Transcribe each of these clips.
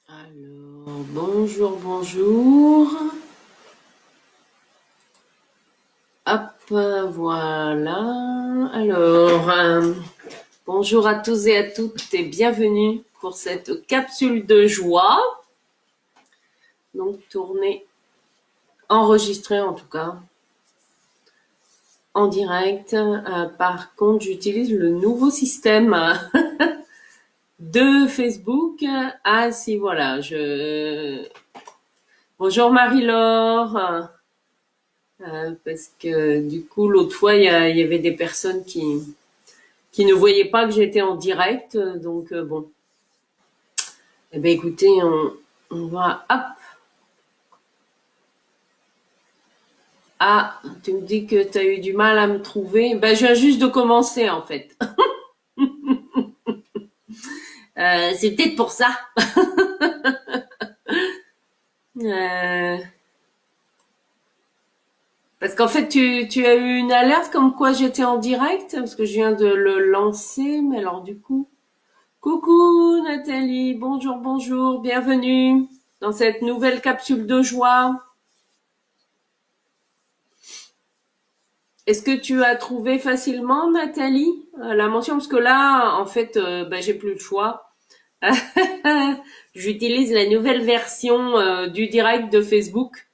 Alors, bonjour, bonjour. Hop, voilà. Alors, bonjour à tous et à toutes et bienvenue pour cette capsule de joie. Donc, tournée, enregistrée en tout cas, en direct. Par contre, j'utilise le nouveau système de Facebook. Ah si, voilà. Bonjour Marie-Laure. Parce que du coup, l'autre fois, il y avait des personnes qui ne voyaient pas que j'étais en direct. Donc, bon. Eh ben, écoutez, on va... Hop. Ah, tu me dis que tu as eu du mal à me trouver. Ben, je viens juste de commencer, en fait. C'est peut-être pour ça. Euh, Parce qu'en fait, tu as eu une alerte comme quoi j'étais en direct, parce que je viens de le lancer. Mais alors, du coup... Coucou Nathalie, bonjour, bonjour, bienvenue dans cette nouvelle capsule de joie. Est-ce que tu as trouvé facilement Nathalie la mention? Parce que là, en fait, j'ai plus le choix. J'utilise la nouvelle version du direct de Facebook.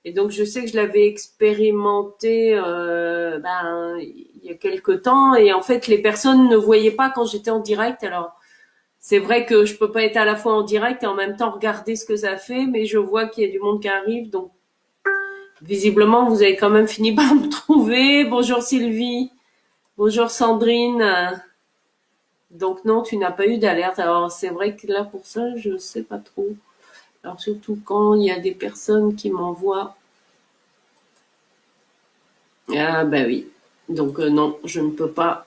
Et donc, je sais que je l'avais expérimenté il y a quelque temps. Et en fait, les personnes ne voyaient pas quand j'étais en direct. Alors, c'est vrai que je peux pas être à la fois en direct et en même temps regarder ce que ça fait, mais je vois qu'il y a du monde qui arrive, donc visiblement vous avez quand même fini par me trouver. Bonjour Sylvie, bonjour Sandrine. Donc non, tu n'as pas eu d'alerte. Alors c'est vrai que là pour ça, je sais pas trop. Alors surtout quand il y a des personnes qui m'envoient. Ah bah oui. Donc non, je ne peux pas.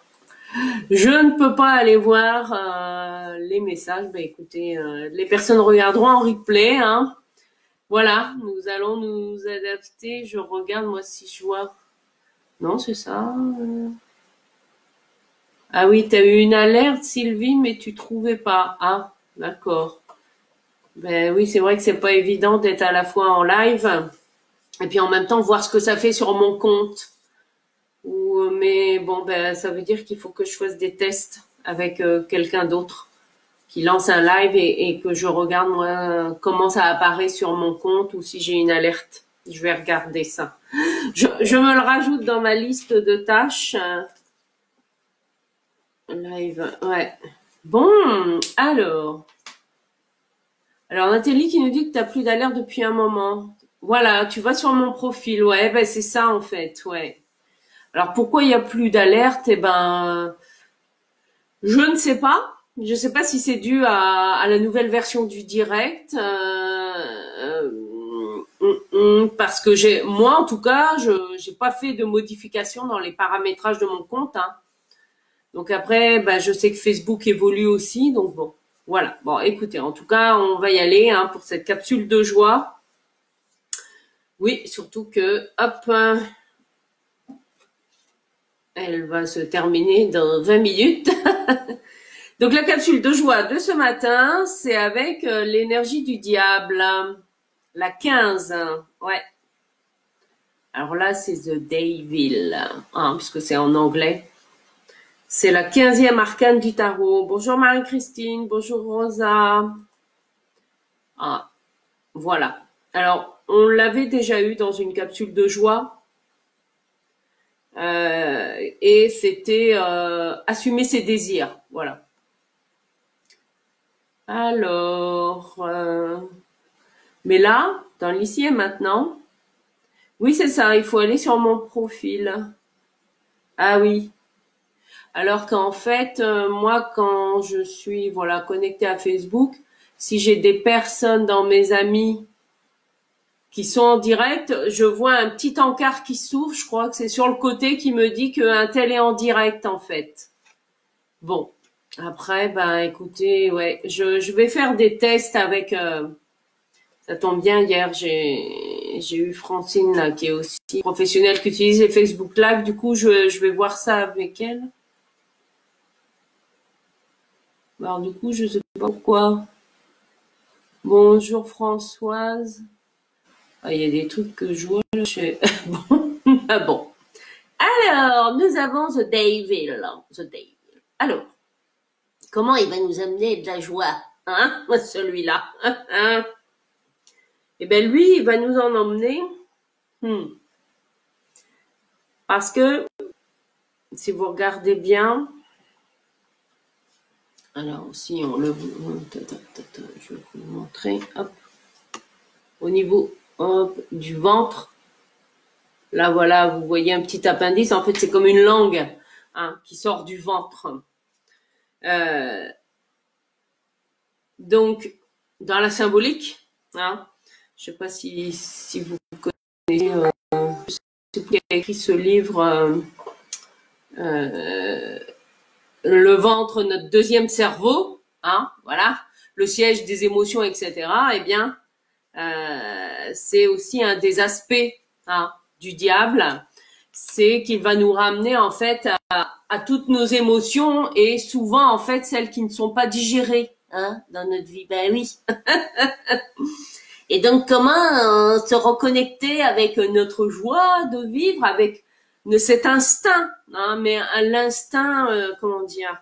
Je ne peux pas aller voir les messages. Bah écoutez, les personnes regarderont en replay, hein. Voilà, nous allons nous adapter. Je regarde moi si je vois. Non, c'est ça. Ah oui, t'as eu une alerte, Sylvie, mais tu trouvais pas. Ah, d'accord. Ben oui, c'est vrai que c'est pas évident d'être à la fois en live et puis en même temps voir ce que ça fait sur mon compte. Mais bon, ben ça veut dire qu'il faut que je fasse des tests avec quelqu'un d'autre qui lance un live et que je regarde moi comment ça apparaît sur mon compte ou si j'ai une alerte. Je vais regarder ça. Je me le rajoute dans ma liste de tâches. Live, ouais. Bon, alors. Alors, Nathalie qui nous dit que tu n'as plus d'alerte depuis un moment. Voilà, tu vas sur mon profil. Ouais, ben c'est ça en fait, ouais. Alors, pourquoi il n'y a plus d'alerte? Eh ben, je ne sais pas. Je ne sais pas si c'est dû à la nouvelle version du direct. Parce que moi en tout cas, je n'ai pas fait de modification dans les paramétrages de mon compte, hein. Donc après, je sais que Facebook évolue aussi, donc bon, voilà. Bon, écoutez, en tout cas, on va y aller hein, pour cette capsule de joie. Oui, surtout que, hop, elle va se terminer dans 20 minutes. Donc la capsule de joie de ce matin, c'est avec l'énergie du diable, la 15. Ouais. Alors là, c'est The Devil, hein, puisque c'est en anglais. C'est la 15e arcane du tarot. Bonjour Marie-Christine, bonjour Rosa. Ah, voilà. Alors, on l'avait déjà eu dans une capsule de joie. Et c'était assumer ses désirs. Voilà. Alors, mais là, dans l'ici et maintenant, oui, c'est ça, il faut aller sur mon profil. Ah oui. Alors qu'en fait, moi, quand je suis voilà connectée à Facebook, si j'ai des personnes dans mes amis qui sont en direct, je vois un petit encart qui s'ouvre. Je crois que c'est sur le côté qui me dit qu'un tel est en direct en fait. Bon, après, écoutez, ouais, je vais faire des tests avec. Ça tombe bien, hier j'ai eu Francine là, qui est aussi professionnelle qui utilise les Facebook Live. Du coup, je vais voir ça avec elle. Alors du coup, je sais pas pourquoi. Bonjour Françoise. Ah, il y a des trucs que je vois là. Bon. Ah bon. Alors, nous avons The Devil. The Devil. Alors, comment il va nous amener de la joie, hein, celui-là, hein? Eh bien, lui, il va nous en emmener, hmm, parce que, si vous regardez bien, alors, si on le... Je vais vous le montrer, hop, au niveau, hop, du ventre, là, voilà, vous voyez un petit appendice, en fait, c'est comme une langue, hein, qui sort du ventre. Euh, donc, dans la symbolique, hein, je ne sais pas si vous connaissez, c'est qui a écrit ce livre, euh, Le ventre, notre deuxième cerveau, hein, voilà, le siège des émotions, etc. Eh bien, c'est aussi un des aspects, hein, du diable, c'est qu'il va nous ramener en fait à toutes nos émotions et souvent en fait celles qui ne sont pas digérées, hein, dans notre vie. Ben oui. Et donc comment se reconnecter avec notre joie de vivre, avec cet instinct, hein, mais l'instinct, comment dire,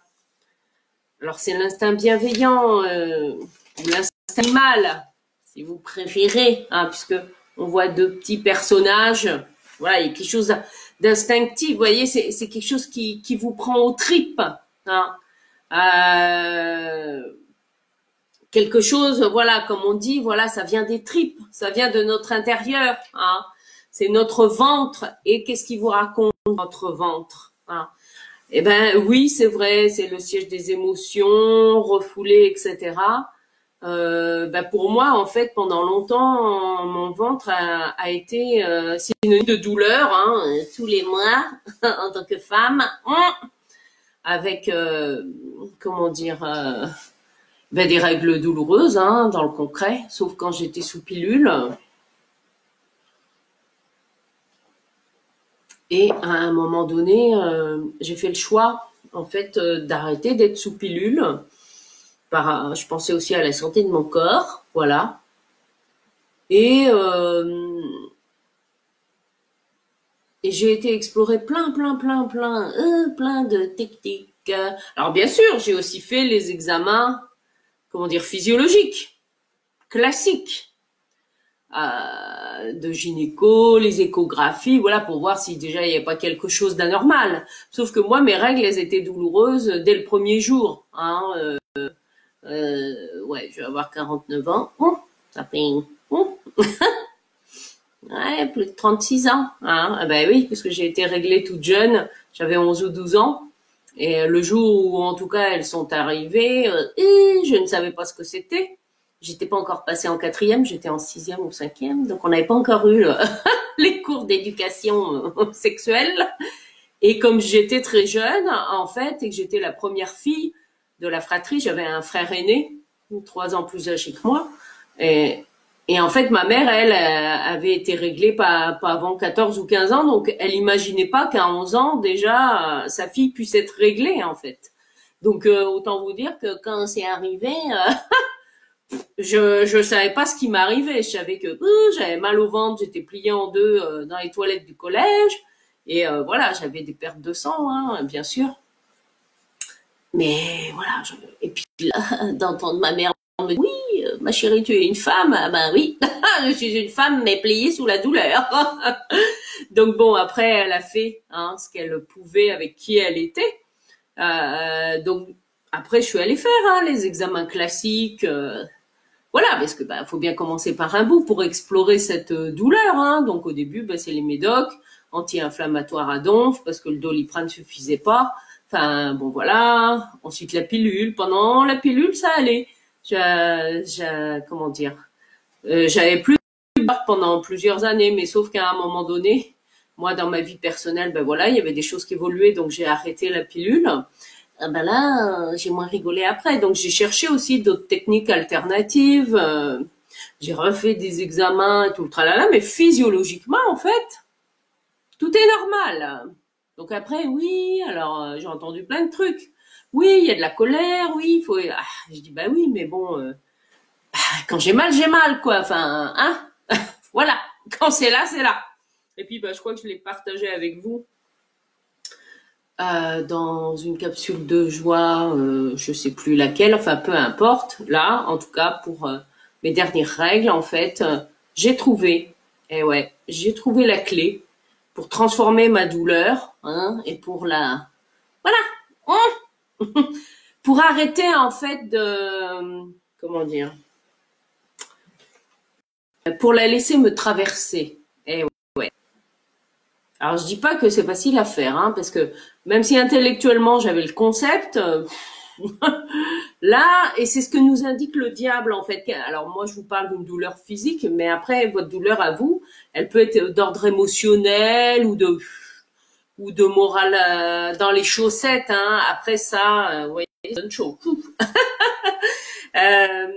alors c'est l'instinct bienveillant, ou l'instinct animal, si vous préférez, hein, puisque on voit deux petits personnages. Voilà, il y a quelque chose d'instinctif. Vous voyez, c'est quelque chose qui vous prend aux tripes, hein. Euh, Quelque chose, voilà, comme on dit, voilà, ça vient des tripes, ça vient de notre intérieur, hein. C'est notre ventre. Et qu'est-ce qui vous raconte votre ventre, hein? Eh ben oui, c'est vrai, c'est le siège des émotions, refoulé, etc. Ben pour moi, en fait, pendant longtemps, mon ventre a été synonyme de douleur, hein, tous les mois, en tant que femme, avec, comment dire, ben des règles douloureuses, hein, dans le concret, sauf quand j'étais sous pilule. Et à un moment donné, j'ai fait le choix, en fait, d'arrêter d'être sous pilule. Je pensais aussi à la santé de mon corps, voilà. Et, euh, et j'ai été explorer plein de techniques. Alors bien sûr, j'ai aussi fait les examens, comment dire, physiologiques, classiques, de gynéco, les échographies, voilà, pour voir si déjà il n'y avait pas quelque chose d'anormal. Sauf que moi, mes règles, elles étaient douloureuses dès le premier jour, hein. Ouais, je vais avoir 49 ans. Ça fait... Ouais, plus de 36 ans. Hein. Ah ben oui, parce que j'ai été réglée toute jeune. J'avais 11 ou 12 ans. Et le jour où, en tout cas, elles sont arrivées, je ne savais pas ce que c'était. J'étais pas encore passée en quatrième, j'étais en sixième ou cinquième. Donc, on n'avait pas encore eu les cours d'éducation sexuelle. Et comme j'étais très jeune, en fait, et que j'étais la première fille de la fratrie, j'avais un frère aîné, 3 ans plus âgé que moi. Et, et en fait, ma mère, elle, avait été réglée pas avant 14 ou 15 ans, donc elle imaginait pas qu'à 11 ans, déjà, sa fille puisse être réglée, en fait. Donc, autant vous dire que quand c'est arrivé, je savais pas ce qui m'arrivait. Je savais que j'avais mal au ventre, j'étais pliée en deux dans les toilettes du collège. Et voilà, j'avais des pertes de sang, hein, bien sûr. Mais voilà, et puis là, d'entendre ma mère me dire, oui, ma chérie, tu es une femme. Ah ben oui, je suis une femme, mais pliée sous la douleur. Donc bon, après, elle a fait, hein, ce qu'elle pouvait avec qui elle était. Donc après, je suis allée faire, hein, les examens classiques. Voilà, parce que faut bien commencer par un bout pour explorer cette douleur, hein. Donc au début, c'est les médocs, anti-inflammatoires à donf, parce que le Doliprane ne suffisait pas. Enfin bon voilà. Ensuite la pilule. Pendant la pilule, ça allait. Comment dire, j'avais plus de barre pendant plusieurs années, mais sauf qu'à un moment donné, moi dans ma vie personnelle, voilà, il y avait des choses qui évoluaient, donc j'ai arrêté la pilule. Ah ben là, j'ai moins rigolé après. Donc j'ai cherché aussi d'autres techniques alternatives. J'ai refait des examens et tout le tralala, mais physiologiquement, en fait, tout est normal. Donc après, oui, alors j'ai entendu plein de trucs. Oui, il y a de la colère, oui, il faut. Ah, je dis bah oui, mais bon, Quand j'ai mal, quoi. Enfin, hein. Voilà. Quand c'est là, c'est là. Et puis, je crois que je l'ai partagé avec vous dans une capsule de joie, je sais plus laquelle, enfin peu importe. Là, en tout cas, pour mes dernières règles, en fait, j'ai trouvé, et ouais, j'ai trouvé la clé pour transformer ma douleur, hein, et pour la, voilà, hein, pour arrêter en fait de, comment dire, pour la laisser me traverser. Et ouais. Alors je dis pas que c'est facile à faire, hein, parce que même si intellectuellement j'avais le concept, là, et c'est ce que nous indique le diable en fait. Alors moi je vous parle d'une douleur physique, mais après votre douleur à vous, elle peut être d'ordre émotionnel ou de morale dans les chaussettes. Hein. Après ça, vous voyez, ça donne chaud. Euh,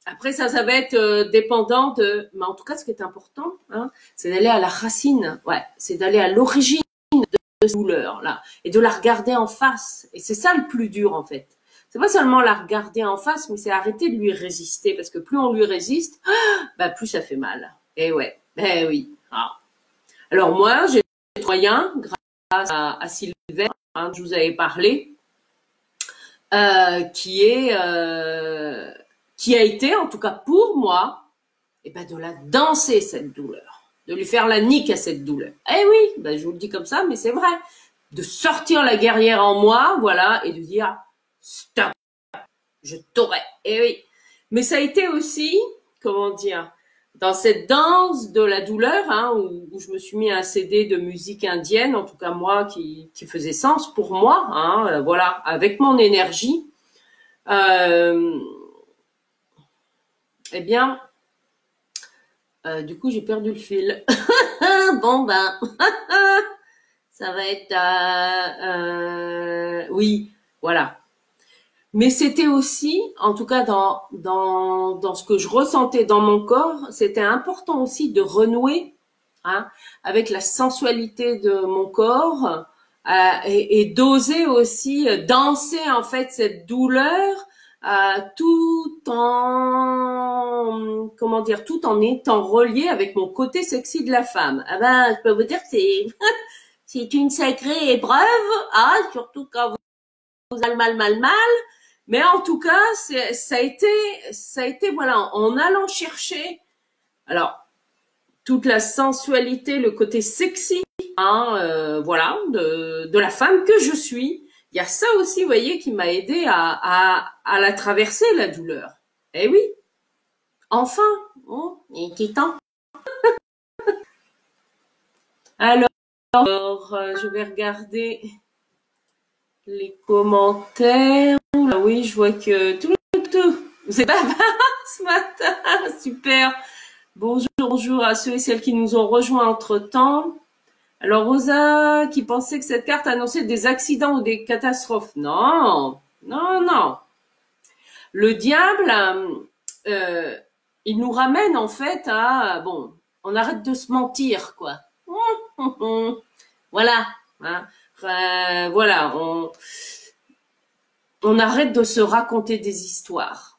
après ça va être dépendant de. Mais en tout cas, ce qui est important, hein, c'est d'aller à la racine. Ouais, c'est d'aller à l'origine de cette douleur là et de la regarder en face. Et c'est ça le plus dur en fait. C'est pas seulement la regarder en face, mais c'est arrêter de lui résister parce que plus on lui résiste, plus ça fait mal. Et ouais, oui. Ah. Alors moi, j'ai des moyens grâce à Sylvain, hein, je vous avais parlé, qui a été, en tout cas pour moi, de la danser cette douleur, de lui faire la nique à cette douleur. Eh oui, je vous le dis comme ça, mais c'est vrai, de sortir la guerrière en moi, voilà, et de dire stop, je t'aurai. Eh oui, mais ça a été aussi, comment dire, dans cette danse de la douleur, hein, où je me suis mis à un CD de musique indienne, en tout cas moi, qui faisait sens pour moi, hein, voilà, avec mon énergie. Eh bien, du coup, j'ai perdu le fil. Bon, ça va être... oui, voilà. Mais c'était aussi, en tout cas dans ce que je ressentais dans mon corps, c'était important aussi de renouer, hein, avec la sensualité de mon corps, et d'oser aussi danser en fait cette douleur, tout en, comment dire, tout en étant relié avec mon côté sexy de la femme. Je peux vous dire que c'est c'est une sacrée épreuve, hein, surtout quand vous avez mal. Mais en tout cas, ça a été, voilà, en allant chercher, alors, toute la sensualité, le côté sexy, hein, voilà, de la femme que je suis. Il y a ça aussi, vous voyez, qui m'a aidé à la traverser, la douleur. Eh oui, enfin, il était temps. Alors, je vais regarder les commentaires. Ah oui, je vois que tout, vous êtes bavard ce matin. Super. Bonjour à ceux et celles qui nous ont rejoints entre-temps. Alors, Rosa, qui pensait que cette carte annonçait des accidents ou des catastrophes. Non. Le diable, il nous ramène en fait à... Bon, on arrête de se mentir, quoi. Voilà. Hein. Voilà, on arrête de se raconter des histoires.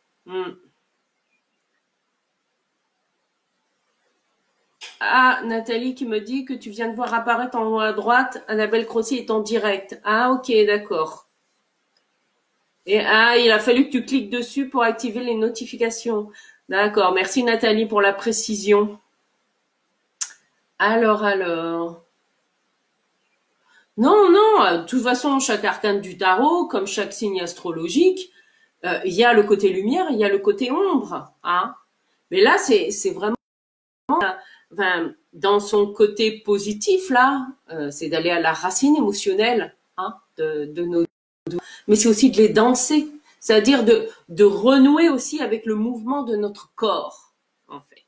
Ah, Nathalie qui me dit que tu viens de voir apparaître en haut à droite, Annabelle Crossier est en direct. Ah, ok, d'accord. Et il a fallu que tu cliques dessus pour activer les notifications. D'accord, merci Nathalie pour la précision. Alors. Non, de toute façon, chaque arcane du tarot, comme chaque signe astrologique, il y a le côté lumière, il y a le côté ombre. Hein. Mais là, c'est vraiment... dans son côté positif, là, c'est d'aller à la racine émotionnelle, hein, de nos... Mais c'est aussi de les danser. C'est-à-dire de renouer aussi avec le mouvement de notre corps, en fait.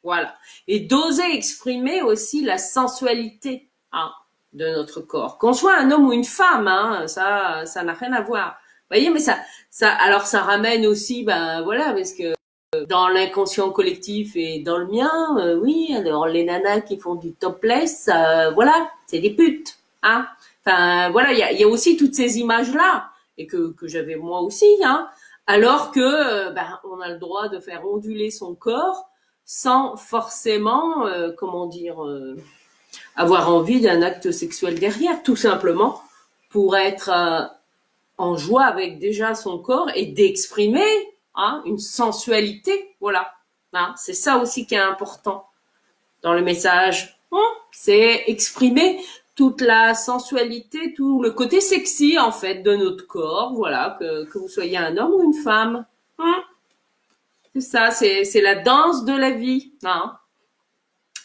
Voilà. Et d'oser exprimer aussi la sensualité, hein, de notre corps. Qu'on soit un homme ou une femme, hein, ça n'a rien à voir. Vous voyez, mais alors ça ramène aussi, voilà, parce que dans l'inconscient collectif et dans le mien, oui, alors les nanas qui font du topless, voilà, c'est des putes, hein. Enfin, voilà, il y a aussi toutes ces images-là, et que j'avais moi aussi, hein, Alors que on a le droit de faire onduler son corps sans forcément, comment dire, avoir envie d'un acte sexuel derrière, tout simplement pour être en joie avec déjà son corps et d'exprimer une sensualité, voilà. C'est ça aussi qui est important dans le message. C'est exprimer toute la sensualité, tout le côté sexy en fait de notre corps, voilà, que vous soyez un homme ou une femme. C'est ça, c'est la danse de la vie.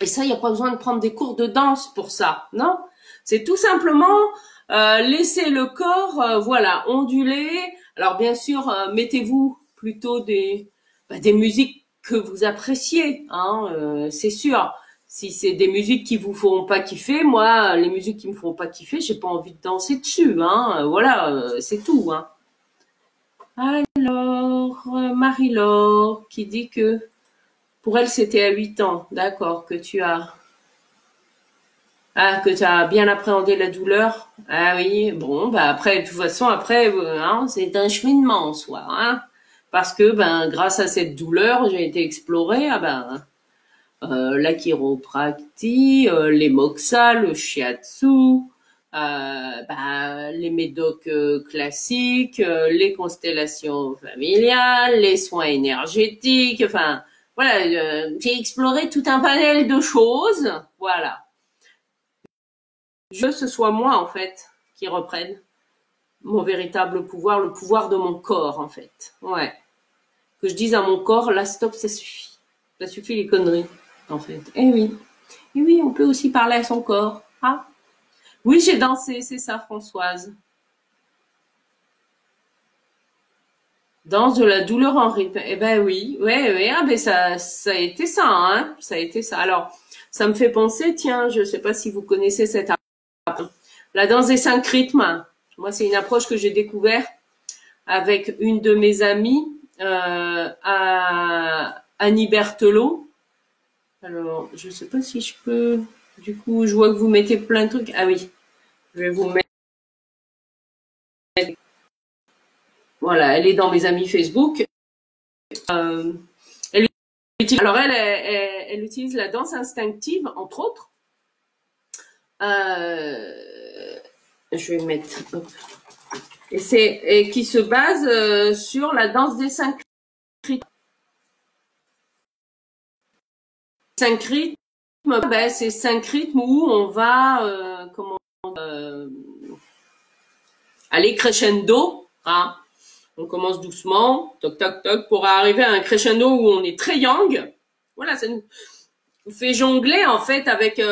Et ça, il n'y a pas besoin de prendre des cours de danse pour ça, non. C'est tout simplement laisser le corps, voilà, onduler. Alors bien sûr, mettez-vous plutôt des musiques que vous appréciez, c'est sûr. Si c'est des musiques qui vous feront pas kiffer, moi, les musiques qui me feront pas kiffer, j'ai pas envie de danser dessus, voilà, c'est tout, Alors, Marie-Laure qui dit que pour elle c'était à 8 ans, d'accord, que tu as bien appréhendé la douleur. Ah oui, bon, après, de toute façon, après, c'est un cheminement en soi, parce que, grâce à cette douleur, j'ai été explorée, la chiropractie, les moxa, le shiatsu, les médocs classiques, les constellations familiales, les soins énergétiques, enfin, voilà, j'ai exploré tout un panel de choses, voilà. Je veux que ce soit moi, en fait, qui reprenne mon véritable pouvoir, le pouvoir de mon corps, en fait. Ouais. Que je dise à mon corps, là, stop, ça suffit. Ça suffit les conneries, en fait. Eh oui. Et oui, on peut aussi parler à son corps. Oui, j'ai dansé, c'est ça, Françoise. Danse de la douleur en rythme. Eh ben oui, ouais, ça a été ça, ça a été ça. Alors, ça me fait penser, tiens, je sais pas si vous connaissez cette approche, la danse des 5 rythmes. Moi, c'est une approche que j'ai découverte avec une de mes amies, Annie Berthelot. Alors, je sais pas si je peux. Du coup, je vois que vous mettez plein de trucs. Ah oui, je vais vous mettre. Voilà, elle est dans mes amis Facebook. Elle utilise, alors elle utilise la danse instinctive, entre autres. Je vais mettre. Et qui se base sur la danse des 5 rythmes. 5 rythmes, c'est 5 rythmes où on va aller crescendo, On commence doucement, toc toc toc, pour arriver à un crescendo où on est très yang. Voilà, ça nous fait jongler en fait avec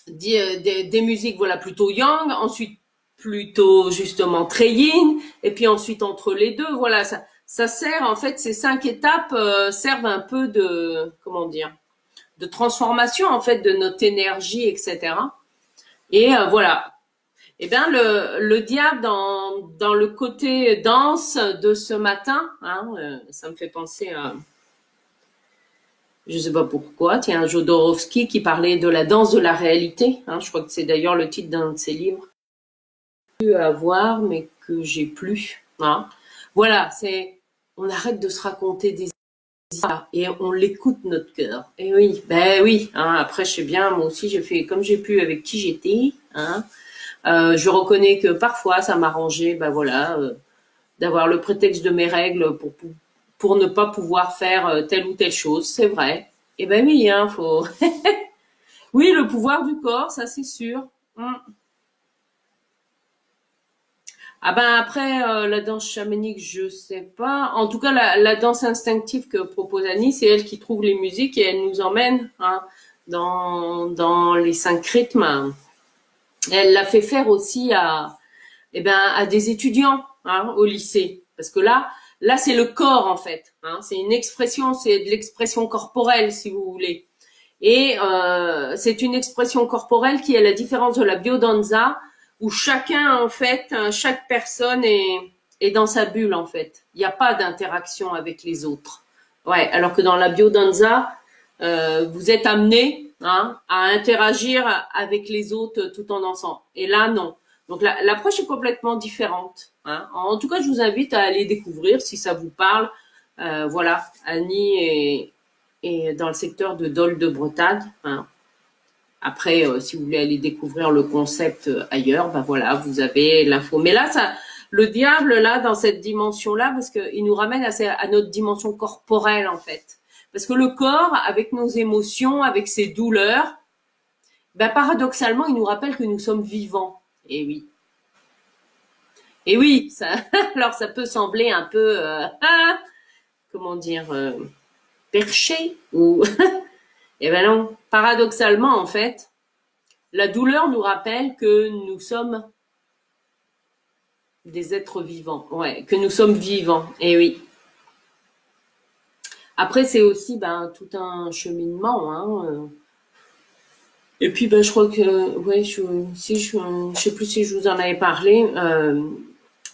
des musiques voilà plutôt yang, ensuite plutôt justement très yin, et puis ensuite entre les deux, voilà, ça sert en fait, ces 5 étapes servent un peu de de transformation en fait de notre énergie, etc. Et voilà. Eh bien, le diable dans le côté danse de ce matin, ça me fait penser à, je sais pas pourquoi, tiens, Jodorowsky qui parlait de la danse de la réalité. Je crois que c'est d'ailleurs le titre d'un de ses livres. À voir, mais que j'ai plus. Voilà, on arrête de se raconter des histoires et on l'écoute notre cœur. Et oui, oui. Après, je sais bien, moi aussi, j'ai fait comme j'ai pu avec qui j'étais. Je reconnais que parfois, ça m'arrangeait, d'avoir le prétexte de mes règles pour ne pas pouvoir faire telle ou telle chose. C'est vrai. Et oui, faut. Oui, le pouvoir du corps, ça c'est sûr. Après la danse chamanique, je sais pas. En tout cas, la danse instinctive que propose Annie, c'est elle qui trouve les musiques et elle nous emmène dans les 5 rythmes. Elle l'a fait faire aussi à des étudiants au lycée, parce que là c'est le corps en fait. C'est une expression, c'est de l'expression corporelle si vous voulez. Et c'est une expression corporelle qui est la différence de la biodanza, où chacun en fait, chaque personne est dans sa bulle en fait. Il n'y a pas d'interaction avec les autres. Ouais, alors que dans la biodanza, vous êtes amené à interagir avec les autres tout en dansant. Et là non. Donc l'approche est complètement différente, hein. En tout cas, je vous invite à aller découvrir si ça vous parle. Voilà, Annie est dans le secteur de Dol de Bretagne, hein. Après, si vous voulez aller découvrir le concept ailleurs, ben voilà, vous avez l'info. Mais là, ça, le diable, là, dans cette dimension-là, parce qu'il nous ramène à notre dimension corporelle, en fait. Parce que le corps, avec nos émotions, avec ses douleurs, ben paradoxalement, il nous rappelle que nous sommes vivants. Et oui. Et oui, ça, alors ça peut sembler un peu, comment dire, perché ou, eh ben non. Paradoxalement, en fait, la douleur nous rappelle que nous sommes des êtres vivants. Ouais, que nous sommes vivants. Et oui. Après, c'est aussi ben tout un cheminement, hein. Et puis ben je crois que ouais, je sais plus si je vous en avais parlé.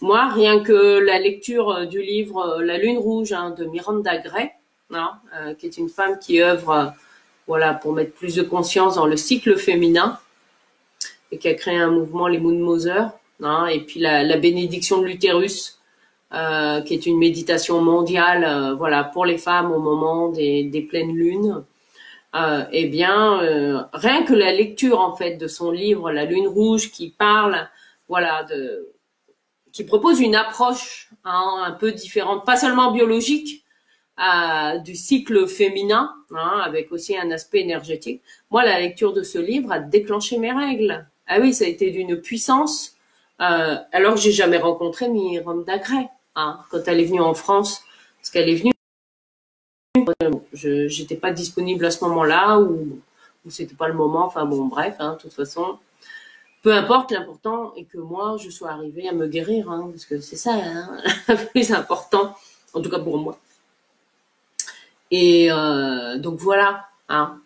Moi, rien que la lecture du livre La Lune Rouge, hein, de Miranda Gray, hein, qui est une femme qui œuvre voilà pour mettre plus de conscience dans le cycle féminin et qui a créé un mouvement les Moon Mother, hein, et puis la bénédiction de l'utérus, qui est une méditation mondiale, voilà pour les femmes au moment des pleines lunes. Eh bien, rien que la lecture en fait de son livre La Lune Rouge, qui parle, voilà, qui propose une approche, hein, un peu différente, pas seulement biologique, du cycle féminin, hein, avec aussi un aspect énergétique. Moi, la lecture de ce livre a déclenché mes règles. Ah oui, ça a été d'une puissance, alors que j'ai jamais rencontré Miranda Gray, hein, quand elle est venue en France, parce qu'elle est venue, j'étais pas disponible à ce moment-là, ou c'était pas le moment, enfin bon, bref, hein, de toute façon, peu importe, l'important est que moi, je sois arrivée à me guérir, hein, parce que c'est ça, hein, le plus important, en tout cas pour moi. Et donc voilà, hein.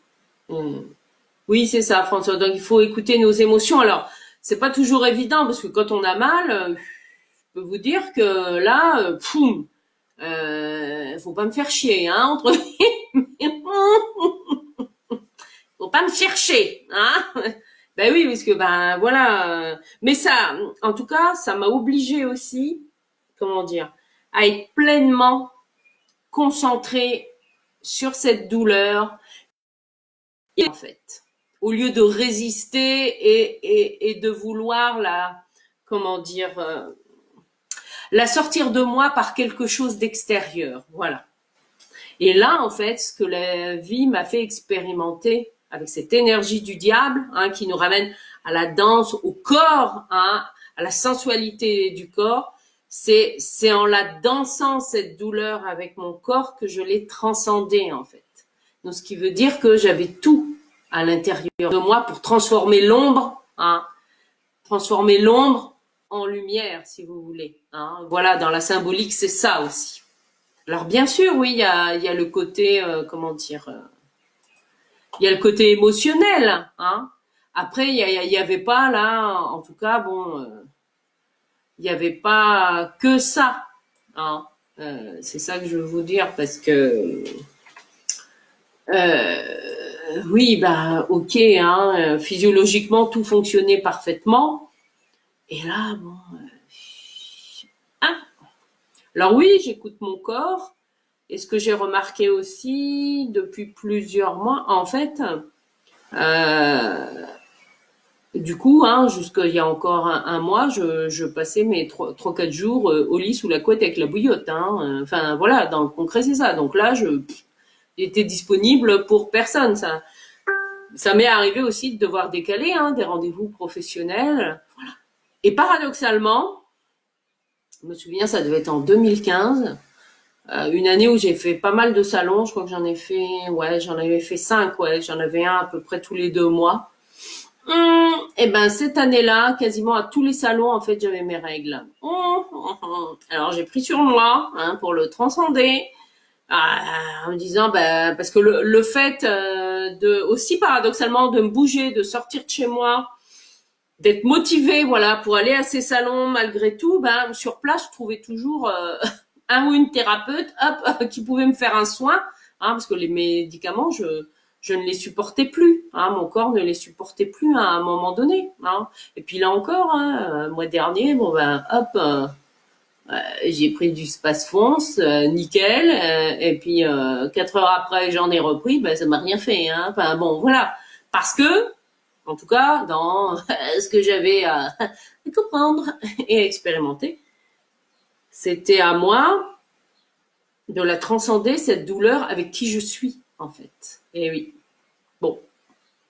Oui, c'est ça, François. Donc il faut écouter nos émotions. Alors, c'est pas toujours évident parce que quand on a mal, je peux vous dire que là, poum, faut pas me faire chier, hein, entre faut pas me chercher, hein. Ben oui, parce que ben voilà. Mais ça, en tout cas, ça m'a obligée aussi, comment dire, à être pleinement concentrée sur cette douleur, en fait, au lieu de résister et de vouloir comment dire, la sortir de moi par quelque chose d'extérieur, voilà. Et là, en fait, ce que la vie m'a fait expérimenter avec cette énergie du diable, hein, qui nous ramène à la danse, au corps, hein, à la sensualité du corps, c'est en la dansant cette douleur avec mon corps que je l'ai transcendée, en fait. Donc, ce qui veut dire que j'avais tout à l'intérieur de moi pour transformer l'ombre, hein, transformer l'ombre en lumière, si vous voulez, hein. Voilà, dans la symbolique, c'est ça aussi. Alors bien sûr, oui, il y a le côté, comment dire, il y a le côté émotionnel, hein. Après, il y avait pas là, en tout cas, bon, il y avait pas que ça, hein. C'est ça que je veux vous dire parce que oui, bah ok, hein, physiologiquement tout fonctionnait parfaitement. Et là, bon, hein. Alors oui, j'écoute mon corps. Et ce que j'ai remarqué aussi depuis plusieurs mois, en fait, euh, du coup, hein, jusqu'il y a encore un mois, je passais mes 3-4 jours au lit sous la couette avec la bouillotte, hein. Enfin voilà, dans le concret c'est ça. Donc là, j'étais disponible pour personne. Ça m'est arrivé aussi de devoir décaler, hein, des rendez-vous professionnels. Et paradoxalement, je me souviens, ça devait être en 2015. Une année où j'ai fait pas mal de salons, je crois que j'en avais fait 5, ouais, j'en avais un à peu près tous les 2 mois. Et ben cette année-là, quasiment à tous les salons, en fait, j'avais mes règles. Alors j'ai pris sur moi, hein, pour le transcender, en me disant, ben parce que le fait de aussi paradoxalement de me bouger, de sortir de chez moi, d'être motivée, voilà, pour aller à ces salons malgré tout, ben sur place, je trouvais toujours un ou une thérapeute, hop, qui pouvait me faire un soin, hein, parce que les médicaments, je ne les supportais plus, hein, mon corps ne les supportait plus à un moment donné. Hein. Et puis là encore, hein, mois dernier, bon ben hop, j'ai pris du Spasfons, nickel, et puis 4 heures après j'en ai repris, ben ça m'a rien fait. Hein. Enfin bon, voilà, parce que, en tout cas, dans ce que j'avais à comprendre et à expérimenter, c'était à moi de la transcender, cette douleur avec qui je suis, en fait. Et oui. Bon,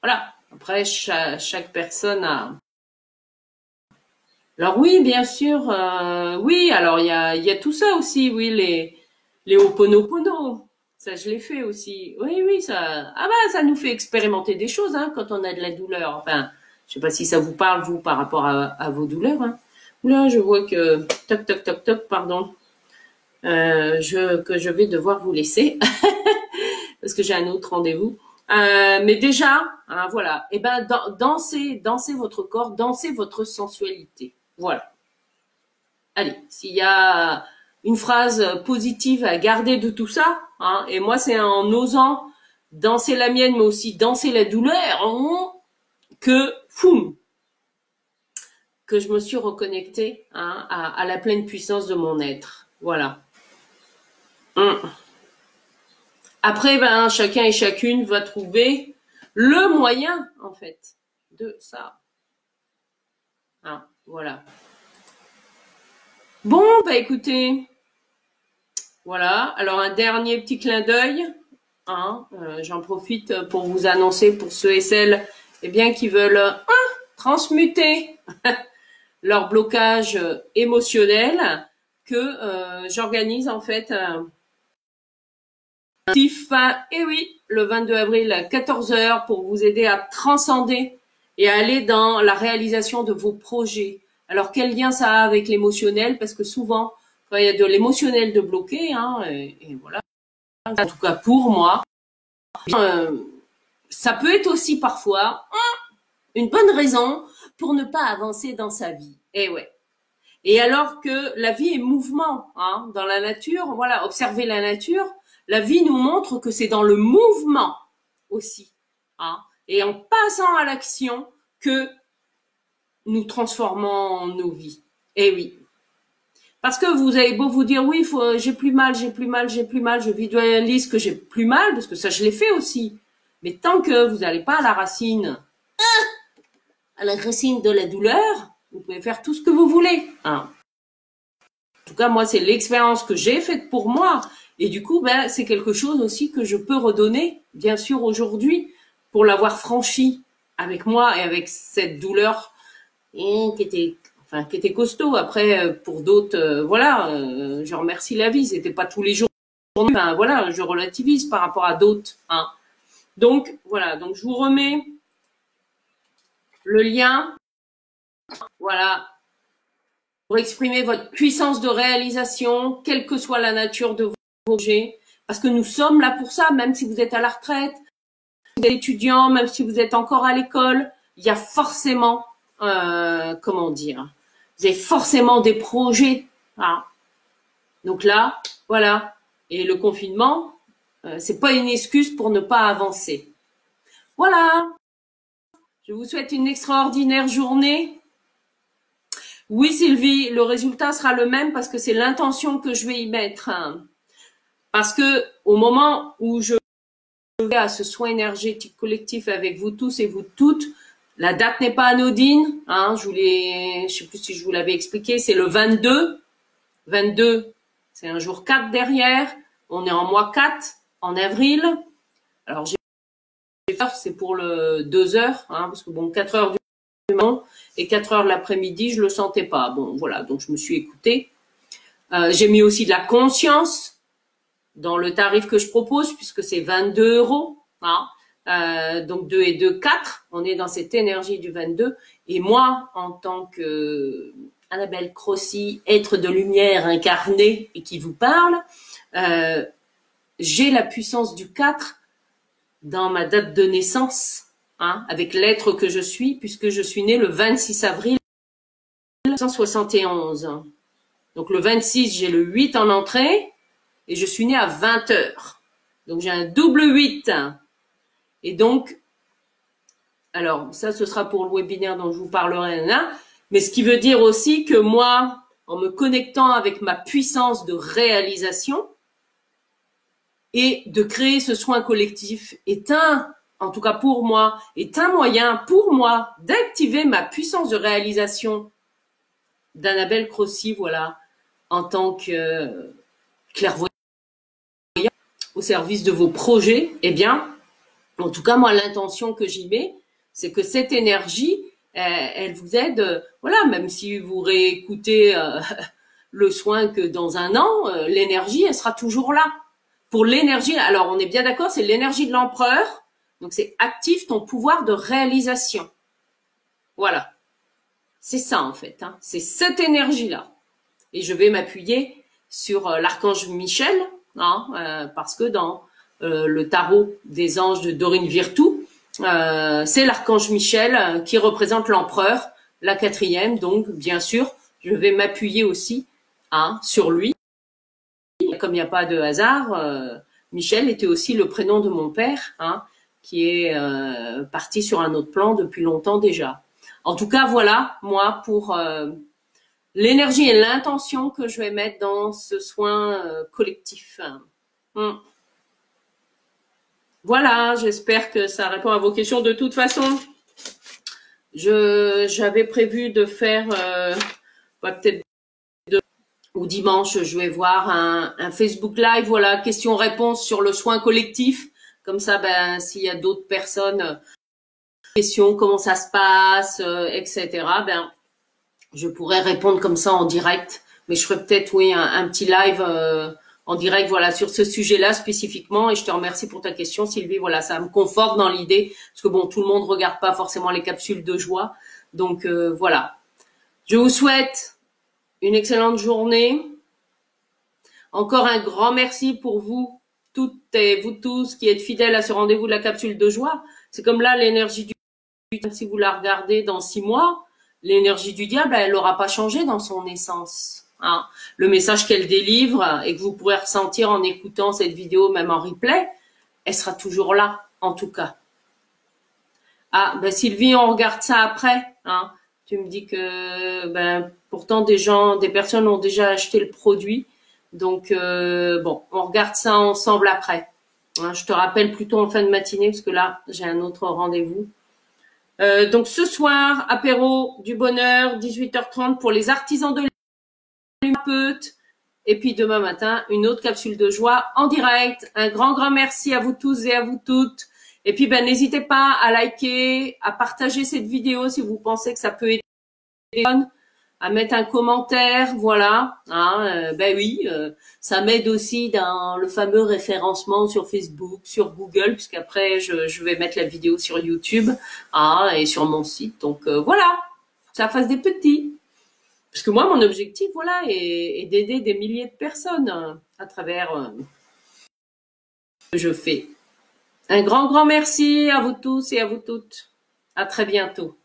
voilà. Après, chaque personne a... Alors oui, bien sûr, oui, alors il y a tout ça aussi, oui, les Ho'oponopono. Ça, je l'ai fait aussi. Oui, oui, ça... Ah bah, ça nous fait expérimenter des choses, hein, quand on a de la douleur. Enfin, je sais pas si ça vous parle, vous, par rapport à vos douleurs, hein. Là, je vois que... Toc, toc, toc, toc, pardon. Que je vais devoir vous laisser parce que j'ai un autre rendez-vous. Mais déjà, hein, voilà. Et ben, dansez votre corps, dansez votre sensualité. Voilà. Allez, s'il y a une phrase positive à garder de tout ça, hein, et moi, c'est en osant danser la mienne, mais aussi danser la douleur, hein, que, foum, que je me suis reconnectée, hein, à la pleine puissance de mon être. Voilà. Après, ben, chacun et chacune va trouver le moyen, en fait, de ça. Hein, voilà. Bon, bah écoutez, voilà. Alors, un dernier petit clin d'œil. Hein, j'en profite pour vous annoncer, pour ceux et celles bien, qui veulent transmuter leur blocage émotionnel, que j'organise, en fait, et oui, le 22 avril à 14 heures pour vous aider à transcender et à aller dans la réalisation de vos projets. Alors, quel lien ça a avec l'émotionnel? Parce que souvent, quand il y a de l'émotionnel de bloqué, hein, et voilà, en tout cas pour moi, ça peut être aussi parfois une bonne raison pour ne pas avancer dans sa vie. Et ouais. Et alors que la vie est mouvement, hein, dans la nature, voilà, observez la nature, la vie nous montre que c'est dans le mouvement aussi, hein, et en passant à l'action que nous transformons nos vies. Et oui. Parce que vous avez beau vous dire, oui, j'ai plus mal, je visualise que j'ai plus mal, parce que ça, je l'ai fait aussi. Mais tant que vous n'allez pas à la racine de la douleur, vous pouvez faire tout ce que vous voulez, hein. En tout cas, moi, c'est l'expérience que j'ai faite pour moi. Et du coup, ben, c'est quelque chose aussi que je peux redonner, bien sûr, aujourd'hui, pour l'avoir franchi avec moi et avec cette douleur qui était costaud. Après, pour d'autres, voilà, je remercie la vie. C'était pas tous les jours. Ben, voilà, je relativise par rapport à d'autres, hein. Donc, voilà. Donc, je vous remets le lien. Voilà. Pour exprimer votre puissance de réalisation, quelle que soit la nature de vos projets, parce que nous sommes là pour ça, même si vous êtes à la retraite, si vous êtes étudiant, même si vous êtes encore à l'école, il y a forcément, comment dire, vous avez forcément des projets. Hein. Donc là, voilà. Et le confinement, c'est pas une excuse pour ne pas avancer. Voilà. Je vous souhaite une extraordinaire journée. Oui, Sylvie, le résultat sera le même parce que c'est l'intention que je vais y mettre. Parce que au moment où je vais à ce soin énergétique collectif avec vous tous et vous toutes, la date n'est pas anodine. Hein, je sais plus si je vous l'avais expliqué, c'est le 22. 22, c'est un jour 4 derrière. On est en mois 4, en avril. Alors, c'est pour le 2 heures, hein, parce que bon, 4 heures du matin et 4 heures l'après-midi, je le sentais pas. Bon, voilà, donc je me suis écoutée. J'ai mis aussi de la conscience dans le tarif que je propose, puisque c'est 22 €. Hein. Donc 2 et 2, 4. On est dans cette énergie du 22. Et moi, en tant que Annabelle Crossi, être de lumière incarné et qui vous parle, j'ai la puissance du 4 dans ma date de naissance, hein, avec l'être que je suis, puisque je suis née le 26 avril 1971. Donc le 26, j'ai le 8 en entrée, et je suis née à 20 heures. Donc j'ai un double 8. Et donc, Alors, ça, ce sera pour le webinaire dont je vous parlerai, là. Mais ce qui veut dire aussi que moi, en me connectant avec ma puissance de réalisation et de créer ce soin collectif est en tout cas pour moi, est un moyen pour moi d'activer ma puissance de réalisation d'Annabelle Crossy, voilà, en tant que clairvoyante au service de vos projets. Eh bien, en tout cas, moi, l'intention que j'y mets, c'est que cette énergie, elle vous aide, voilà, même si vous réécoutez le soin que dans un an, l'énergie, elle sera toujours là. Pour l'énergie, alors on est bien d'accord, c'est l'énergie de l'empereur, donc c'est active ton pouvoir de réalisation. Voilà, c'est ça en fait, hein. C'est cette énergie-là. Et je vais m'appuyer sur l'archange Michel, hein, parce que dans le tarot des anges de Dorine Virtue, c'est l'archange Michel qui représente l'empereur, la 4e. Donc, bien sûr, je vais m'appuyer aussi sur lui. Comme il n'y a pas de hasard, Michel était aussi le prénom de mon père, qui est parti sur un autre plan depuis longtemps déjà. En tout cas, voilà, moi, pour l'énergie et l'intention que je vais mettre dans ce soin collectif. Voilà, j'espère que ça répond à vos questions. De toute façon, j'avais prévu de faire peut-être ou dimanche, je vais voir un Facebook Live, voilà, questions-réponses sur le soin collectif. Comme ça, ben, s'il y a d'autres personnes, questions, comment ça se passe, etc., ben, je pourrais répondre comme ça en direct. Mais je ferai peut-être, oui, un petit live en direct, voilà, sur ce sujet-là spécifiquement. Et je te remercie pour ta question, Sylvie. Voilà, ça me conforte dans l'idée, parce que bon, tout le monde regarde pas forcément les capsules de joie. Donc voilà. Je vous souhaite une excellente journée. Encore un grand merci pour vous toutes et vous tous qui êtes fidèles à ce rendez-vous de la capsule de joie. C'est comme là l'énergie du diable, si vous la regardez dans 6 mois, l'énergie du diable, elle n'aura pas changé dans son essence. Le message qu'elle délivre et que vous pourrez ressentir en écoutant cette vidéo, même en replay, elle sera toujours là, en tout cas. Ben Sylvie, on regarde ça après. Tu me dis que pourtant des personnes ont déjà acheté le produit. Donc bon, on regarde ça ensemble après. Je te rappelle plutôt en fin de matinée parce que là, j'ai un autre rendez-vous. Donc ce soir, apéro du bonheur, 18h30 pour les artisans de l'humain. Et puis demain matin, une autre capsule de joie en direct. Un grand merci à vous tous et à vous toutes. Et puis n'hésitez pas à liker, à partager cette vidéo si vous pensez que ça peut aider, à mettre un commentaire, voilà. Oui, ça m'aide aussi dans le fameux référencement sur Facebook, sur Google, puisqu'après je vais mettre la vidéo sur YouTube et sur mon site. Donc voilà, ça fasse des petits. Parce que moi, mon objectif, voilà, est d'aider des milliers de personnes à travers ce que je fais. Un grand merci à vous tous et à vous toutes. À très bientôt.